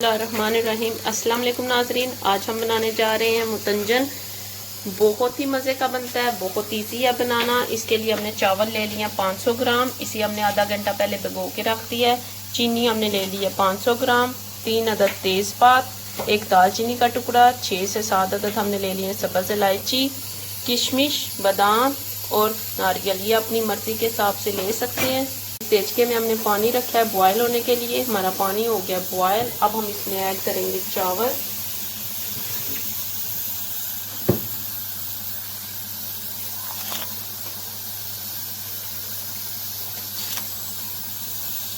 बिस्मिल्लाहिर्रहमानिर्रहीम। अस्सलाम वालेकुम नाजरीन, आज हम बनाने जा रहे हैं मुतंजन। बहुत ही मज़े का बनता है, बहुत ईजी है बनाना। इसके लिए हमने चावल ले लिया 500 ग्राम, इसे हमने आधा घंटा पहले भिगो के रख दिया है। चीनी हमने ले ली है 500 ग्राम, 3 अदद तेज़पात, एक दालचीनी का टुकड़ा, 6 से 7 अदद हमने ले लिए सब्ज़ इलायची, किशमिश, बादाम और नारियल। ये अपनी मर्ज़ी के हिसाब से ले सकते हैं। देचके में हमने पानी रखा है बॉयल होने के लिए। हमारा पानी हो गया बॉयल। अब हम इसमें ऐड करेंगे चावल।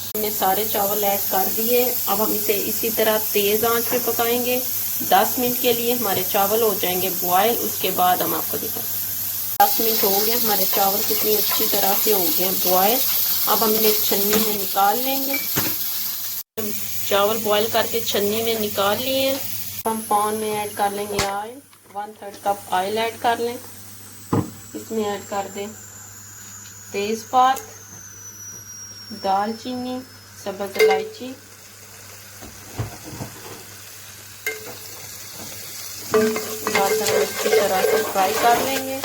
हमने सारे चावल ऐड कर दिए। अब हम इसे इसी तरह तेज आंच पे पकाएंगे 10 मिनट के लिए। हमारे चावल हो जाएंगे बॉयल। उसके बाद हम आपको दिखाएंगे। 10 मिनट हो गए, हमारे चावल कितनी अच्छी तरह से हो गए बॉयल। अब हम इन्हें छन्नी में निकाल लेंगे। चावल बॉईल करके छन्नी में निकाल लिए। हम पैन में ऐड कर लेंगे ऑयल। 1/3 कप ऑयल ऐड कर लें। इसमें ऐड कर दें तेज़पात, दालचीनी, सब्ज़ इलायची, अच्छी तरह से फ्राई कर लेंगे।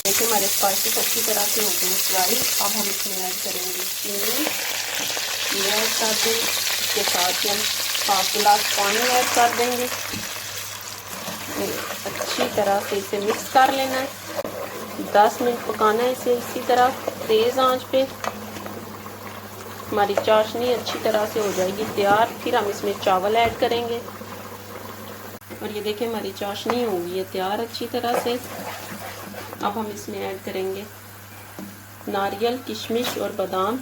देखिए हमारे स्पाइसेस अच्छी तरह से हो गए फ्राई। अब हम इसमें ऐड करेंगे चीनी, ये ऐड कर दें। इसके साथ ही हम 1/2 गिलास पानी ऐड कर देंगे। अच्छी तरह से इसे मिक्स कर लेना है। 10 मिनट पकाना है इसे इसी तरह तेज़ आंच पे। हमारी चाशनी अच्छी तरह से हो जाएगी तैयार। फिर हम इसमें चावल ऐड करेंगे और ये देखिए हमारी चाशनी हो गई है तैयार अच्छी तरह से। अब हम इसमें ऐड करेंगे नारियल, किशमिश और बादाम।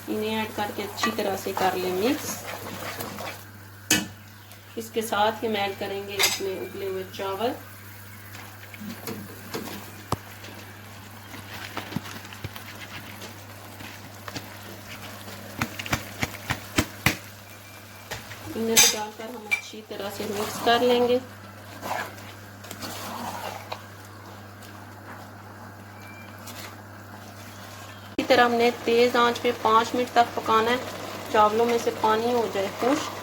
इन्हें ऐड करके अच्छी तरह से कर लें मिक्स। इसके साथ ही हम ऐड करेंगे इसमें उबले हुए चावल। इन्हें डालकर हम अच्छी तरह से मिक्स कर लेंगे। इसी तरह हमने तेज़ आंच पे 5 मिनट तक पकाना है। चावलों में से पानी हो जाए खुश्क।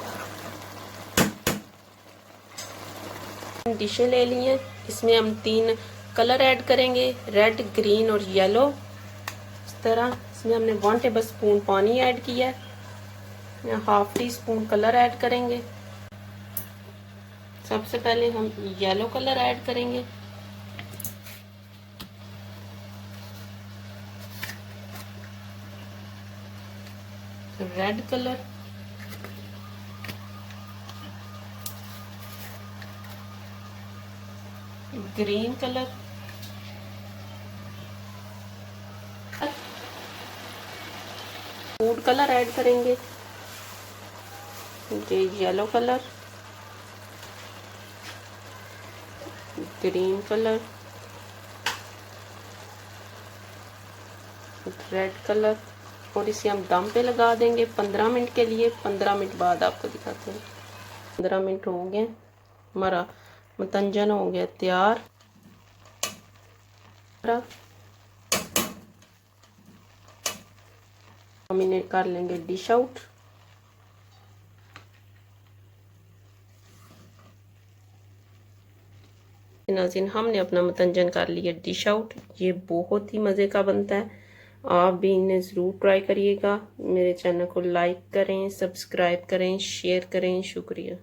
डिशें ले ली हैं, इसमें हम 3 कलर ऐड करेंगे, रेड, ग्रीन और येलो। इस तरह इसमें हमने 1 टेबल स्पून पानी ऐड किया है। 1/2 टीस्पून कलर ऐड करेंगे। सबसे पहले हम येलो कलर ऐड करेंगे। Red colour, green colour, food colour add करेंगे। ये yellow colour, green colour, red colour और इसे हम दम पे लगा देंगे 15 मिनट के लिए। 15 मिनट बाद आपको दिखाते हैं। 15 मिनट हो गए, हमारा मुतंजन हो गया तैयार। हम इन्हें कर लेंगे डिश आउट। नाज़रीन, हमने अपना मुतंजन कर लिया डिश आउट। ये बहुत ही मज़े का बनता है। आप भी इन्हें ज़रूर ट्राई करिएगा। मेरे चैनल को लाइक करें, सब्सक्राइब करें, शेयर करें। शुक्रिया।